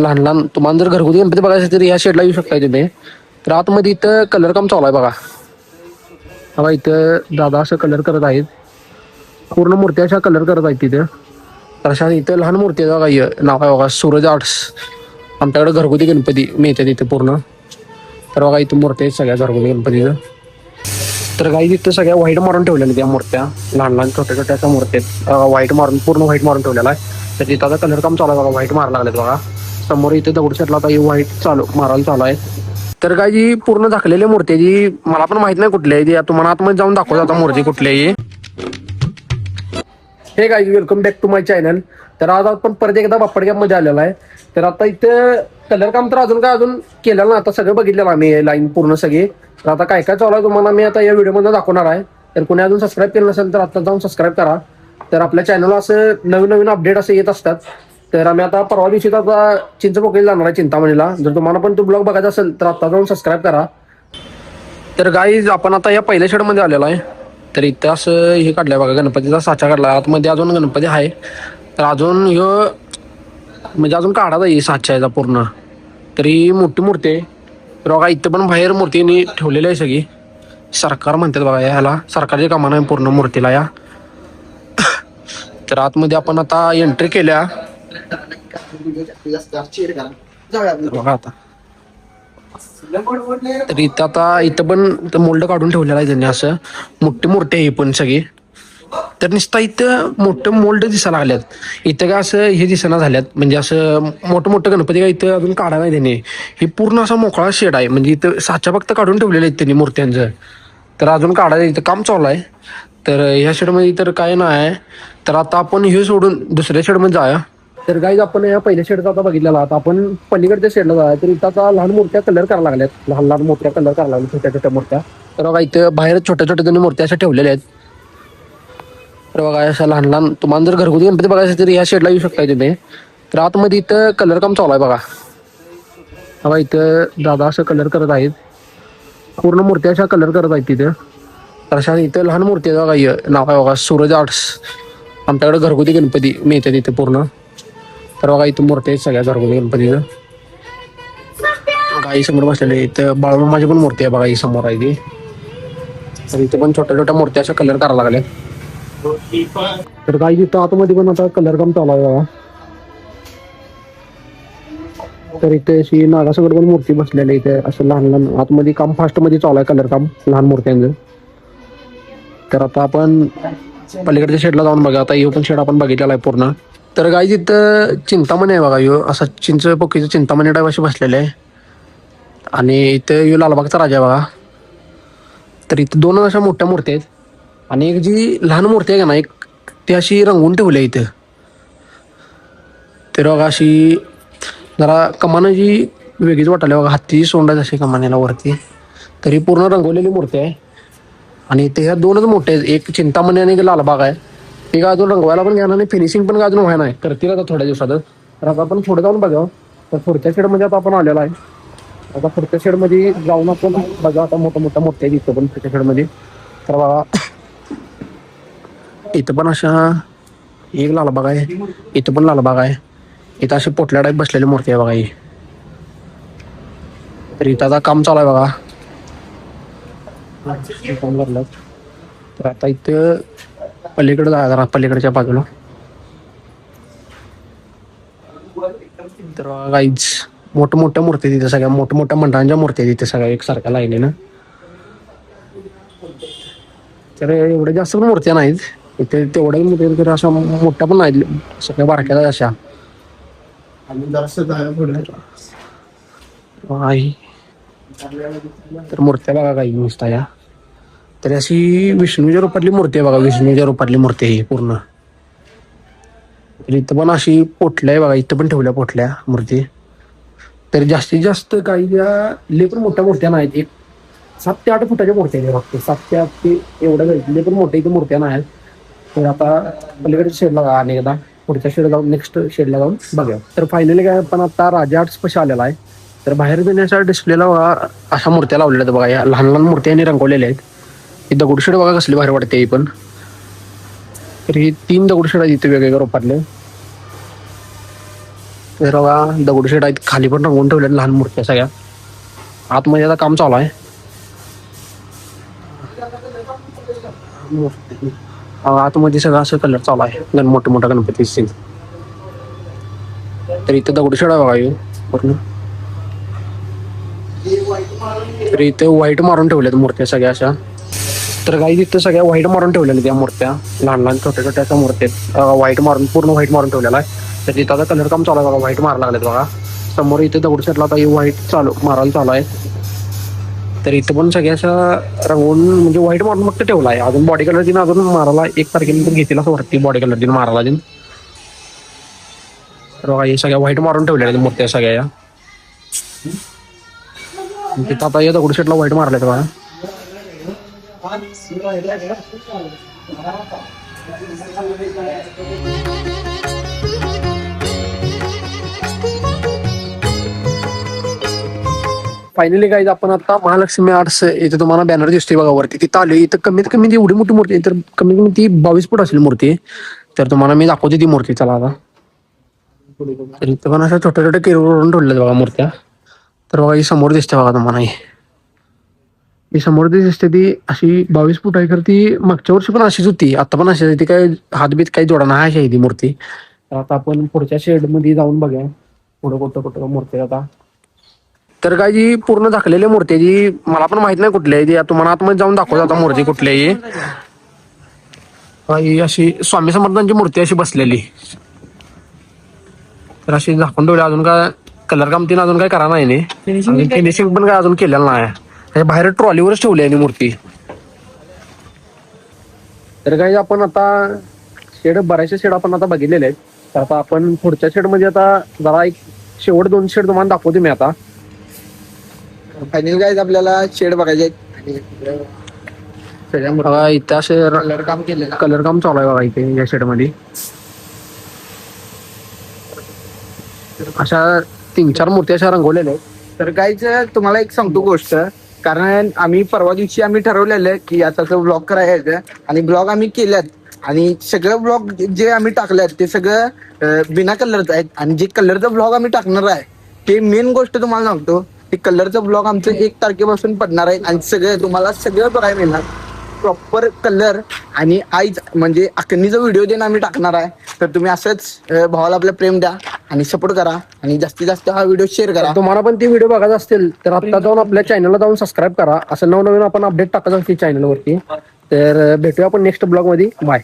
लहान लहान तुम्हाला जर घरगुती गणपती बघायचं तर या शेडला येऊ शकताय तुम्ही. तर आतमध्ये इथं कलर काम चालू आहे बघा. बघा इथं दादा असं कलर करत आहेत. पूर्ण मूर्ती अशा कलर करत आहेत तिथं. तर अशा इथं लहान मूर्ती आहे बघा. नाव आहे बघा सूरज आर्ट्स. आमच्याकडे घरगुती गणपती मिळतात इथे पूर्ण. तर बघा इथं मूर्ती आहेत सगळ्या घरगुती गणपतीचं. तर काही तिथं सगळ्या व्हाईट मारून ठेवलेल्या त्या मूर्त्या. लहान लहान छोट्या छोट्या अशा मूर्ती आहेत. व्हाईट मारून पूर्ण व्हाईट मारून ठेवलेला आहे. तर तिथं आता कलर काम चालू आहे बघा. व्हाईट मारायला लागलेत बघा. समोर इथे दगडूशेठला आता व्हाईट मारायला चालू आहे. तर काय जी पूर्ण झाकलेली मूर्ती जी मला पण माहित नाही कुठली आहे ती. तुम्हाला आतमध्ये जाऊन दाखवतो आता मूर्ती कुठली आहे. Hey guys welcome back to my channel. तर आज आपण परत एकदा बाप्पड मध्ये आलेला आहे. तर आता इथं कलर काम तर अजून केलेलं ना. आता सगळं बघितलेलं आम्ही लाईन पूर्ण सगळी. तर आता काय काय चालू आहे तुम्हाला मी आता या व्हिडिओमध्ये दाखवणार आहे. तर कोणी अजून सबस्क्राईब केलं नसेल तर आता जाऊन सबस्क्राईब करा. तर आपल्या चॅनलला असं नवीन नवीन अपडेट असे येत असतात. तर आम्ही आता परवा दिवशी आता चिंचपोकळीला जाणार आहे चिंतामणीला. जर तुम्हाला पण तो ब्लॉग बघायचा असेल तर आता जाऊन सबस्क्राईब करा. तर गाईज आपण आता या पहिल्या शेडमध्ये आलेलो आहे. तर इथं असं हे काढलंय बघा. गणपतीचा साचा काढला. आतमध्ये अजून गणपती आहे. तर अजून ह्यो म्हणजे अजून काढा येईल साच्याचा पूर्ण. तरी मोठी मूर्ती आहे. तर बघा इथं पण बाहेर मूर्तीने ठेवलेली आहे सगळी. सरकार म्हणतात बघा ह्याला. सरकारची कामं आहे पूर्ण मूर्तीला या. तर आतमध्ये आपण आता एंट्री केल्या. बघा आता तर इथं आता इथं पण मोल्ड काढून ठेवलेलं आहे त्यांनी. असं मोठी मूर्ती आहे ही पण सगळी. तर नुसता इथं मोठं मोल्ड दिसायला लागल्यात. इथं काय असं हे दिसना झाल्यात. म्हणजे असं मोठं गणपती काय इथं अजून काढा नाही त्यांनी. हे पूर्ण असा मोकळा शेड आहे. म्हणजे इथं साच्या फक्त काढून ठेवलेले आहेत त्यांनी मूर्त्यांचं. तर अजून काढायचं इथं काम चालू आहे. तर ह्या शेडमध्ये तर काय नाही आहे. तर आता आपण हे सोडून दुसऱ्या शेडमध्ये जाऊया. तर गाईज आपण या पहिल्या शेडचा आता बघितलेला. आता आपण पलीकडच्या शेडला जाऊया. तर इथं आता लहान मूर्त्या कलर करायला लागल्यात. लहान लहान मूर्त्या कलर करायला लागल्या. छोट्या छोट्या मूर्त्या. तर बघा इथं बाहेर छोट्या छोट्या त्यांनी मूर्त्या अशा ठेवलेल्या आहेत. तर बघा अशा लहान लहान तुम्हाला जर घरगुती गणपती बघायचं तर या शेडला येऊ शकताय तुम्ही. तर आतमध्ये इथं कलर काम चालू आहे बघा. बघा इथं दादा असं कलर करत आहेत. पूर्ण मूर्त्या अशा कलर करत आहेत तिथं. तर अशा इथं लहान मूर्ती आहे बघा. नाव आहे बघा सूरज आर्ट्स. आमच्याकडे घरगुती गणपती मिळतात इथे पूर्ण. तर बघा इथं मूर्ती आहेत सगळ्या घरगुती गणपतीचं. गाई समोर बसलेले. इथं बाळूमामाची पण मूर्ती आहे बघा. ही समोर आहे ती. तर इथे पण छोट्या छोट्या मूर्त्या अशा कलर करायला लागल्या. तर काही इथं आतमध्ये पण आता कलर काम चालू आहे बघा. तर इथे अशी नागासकट पण मूर्ती बसलेली इथे. असं लहान लहान आतमध्ये काम फास्ट मध्ये चालू आहे कलर काम लहान मूर्त्यांचं. तर आता आपण पलीकडच्या शेडला जाऊन बघा. आता ह्यो पण शेड आपण बघितलेला आहे पूर्ण. तर गाईज इथं चिंतामणी आहे बघा. ह्यो असा पोकीचं चिंतामणी टाईप असे बसलेले आहे. आणि इथं ह्यो लालबागचा राजा आहे बघा. तर इथं दोन अशा मोठ्या मूर्ती आहेत. आणि एक जी लहान मूर्ती आहे का ना एक ती अशी रंगवून ठेवली आहे इथं. तर बघा अशी जरा कमान जी वेगळीच वाटायला बघा. हातीची सोंड आहे अशी कमानेला वरती. तरी पूर्ण रंगवलेली मूर्ती आहे. आणि ते ह्या दोनच मोठे आहेत. एक चिंतामणी आणि एक लालबाग आहे. ते काय अजून रंगवायला पण घेणार नाही. फिनिशिंग पण काय अजून व्हायला नाही. करतील आता थोड्या दिवसातच. तर आता आपण पुढे जाऊन बघा. तर पुढच्या शेडमध्ये आता आपण आलेला आहे. आता पुढच्या शेडमध्ये जाऊन आपण बघा. आता मोठ्या मूर्ती आहे इथं पण पुढच्या शेडमध्ये. तर बघा इथं पण अशा एक लालबाग आहे. इथं पण लालबाग आहे. इथं अशी पोटल्या टाईप बसलेली मूर्ती आहे बघा ही. तर इथं आता काम चालू आहे बघा. तर आता इथं पलीकडे जा पलीकडच्या बाजूला. तर गाईज मोठ्या मूर्ती तिथे सगळ्या मोठ्या मंडळांच्या मूर्ती तिथे सगळ्या एकसारख्या लाईनीनं. तर एवढ्या जास्त पण मूर्त्या नाहीत इथे. तेवढ्या मूर्त्या तर अशा मोठ्या पण नाहीत. सगळ्या बारक्या अशा. तर मूर्त्या बघा काही नुसता या. तर अशी विष्णूच्या रूपातली मूर्ती आहे बघा. विष्णूच्या रूपातली मूर्ती आहे ही पूर्ण. तर इथं पण अशी पोटल्या आहे बघा. इथं पण ठेवल्या पोटल्या मूर्ती. तर जास्तीत जास्त काही लय पण मोठ्या मूर्त्या नाहीत. एक 7 ते 8 फुटाच्या मूर्त्या आहेत फक्त. 7 ते 8 ते एवढ्या लय पण मोठ्या इथं मूर्त्या नाहीत. तर आता पलीकडच्या शेडला जा आणि एकदा पुढच्या शेड जाऊन नेक्स्ट शेडला जाऊन बघा. तर फायनली काय पण आता राजा आर्ट्स पाशी आलेला आहे. तर बाहेर देण्याच्या डिस्प्लेला बघा अशा मूर्त्या लावलेल्या आहेत बघा. या लहान लहान मूर्त्या यांनी रंगवलेल्या आहेत. ही दगडूशेड बघा कसली भारी वाटते ही पण. तर ही 3 दगडूशेड आहेत इथे वेगवेगळ्या रूपातले. तर बघा दगडूशेठ आहेत, खाली पण रंगवून ठेवल्या लहान मूर्त्या सगळ्या. आतमध्ये आता काम चालू आहे. आतमध्ये सगळं असं कलर चालू आहे मोठं मोठं गणपती सीन. तर इथं दगडूशेठ आहे बघा ह्यो पूर्ण. तर इथे व्हाईट मारून ठेवल्यात मूर्त्या सगळ्या अशा. तर काही तिथं सगळ्या व्हाईट मारून ठेवलेल्या त्या मूर्त्या, लहान लहान छोट्या छोट्या अशा मूर्त्या व्हाईट मारून, पूर्ण व्हाईट मारून ठेवलेला आहे. तर तिथं आता कलर काम चालू आहे बघा, व्हाईट मारायला लागलेत बघा. समोर इथे दगडूशेठला आता व्हाईट मारायला चालू आहे. तर इथं पण सगळ्या अशा रंगवून म्हणजे व्हाईट मारून फक्त ठेवला आहे. अजून बॉडी कलर दिन अजून मारायला 1 तारखेनंतर घेतील असं वाटते, बॉडी कलर दिन मारायला दिन. तर बघा हे सगळ्या व्हाईट मारून ठेवलेल्या मूर्त्या सगळ्या या. तिथं आता या दगडूशेठला व्हाईट मारल्यात बघा. फायनली गाईज आपण आता महालक्ष्मी आर्ट्स इथे तुम्हाला बॅनर दिसतोय बघा वरती, तिथं आलोय. इथं कमीत कमी ती एवढी मोठी मूर्ती आहे, तर कमीत कमी ती 22 फूट असेल मूर्ती. तर तुम्हाला मी दाखवते ती मूर्ती, चला आता. तर इथं पण अशा छोट्या छोट्या केरून ठेवल्यात बघा मूर्त्या. तर बघा ही समोर दिसते बघा तुम्हाला, ही समोर ती दिसते ती अशी 22 फूट आहे. तर ती मागच्या वर्षी पण अशीच होती, आता पण अशीच आहे. ती काय हातबीत काही जोडा अशी आहे ती मूर्ती. तर आता आपण पुढच्या शेड मध्ये जाऊन बघूया पुढं कुठं कुठं मूर्ती आता. तर काय जी पूर्ण झाकलेली मूर्ती आहे, जी मला पण माहित नाही कुठली आहे ती. तुम्हाला आतमध्ये जाऊन दाखवत आता मूर्ती कुठली आहे. ही अशी स्वामी समर्थांची मूर्ती अशी बसलेली. तर अशी झाकून ठेवली. अजून काय कलर काम तिने अजून काय करा नाही, फिनिशिंग पण काय अजून केलेलं नाही. बाहेर ट्रॉलीवरच ठेवली आहे मूर्ती. तर काही आपण आता शेड, बऱ्याचशा शेड आपण आता बघितलेले आहेत. तर आता आपण पुढच्या शेड मध्ये आता जरा एक शेवट 2 शेड तुम्हाला दाखवते मी आता. फायनल गाईज आपल्याला शेड बघायचे बघा इथं असे कलर काम केलेलं. कलर काम चालू आहे बघा इथे या शेड मध्ये. अशा 3-4 मूर्ती अशा रंगवलेल्या आहेत. तर गाईज तुम्हाला एक सांगतो गोष्ट, कारण आम्ही परवा दिवशी आम्ही ठरवलेलं की आता ब्लॉग करायचं, आणि ब्लॉग आम्ही केल्यात. आणि सगळं ब्लॉग जे आम्ही टाकल्यात ते सगळं बिना कलरचं आहेत. आणि जे कलरचा ब्लॉग आम्ही टाकणार आहे ते मेन गोष्ट तुम्हाला सांगतो, ते कलरचा ब्लॉग आमचं 1 तारखेपासून पडणार आहे. आणि सगळं तुम्हाला सगळं बघायला मिळणार, प्रॉपर कलर. आणि आईच म्हणजे अकनीचा व्हिडिओ देणं आम्ही टाकणार आहे. तर तुम्ही असंच भावाला आपलं प्रेम द्या आणि सपोर्ट करा, आणि जास्तीत जास्त हा व्हिडिओ शेअर करा. तुम्हाला पण ते व्हिडिओ बघायचे असतील तर आता जाऊन आपल्या चॅनलला जाऊन सबस्क्राईब करा. असं नवनवीन आपण अपडेट टाकत असते चॅनलवरती. तर भेटूया आपण नेक्स्ट ब्लॉग मध्ये. बाय.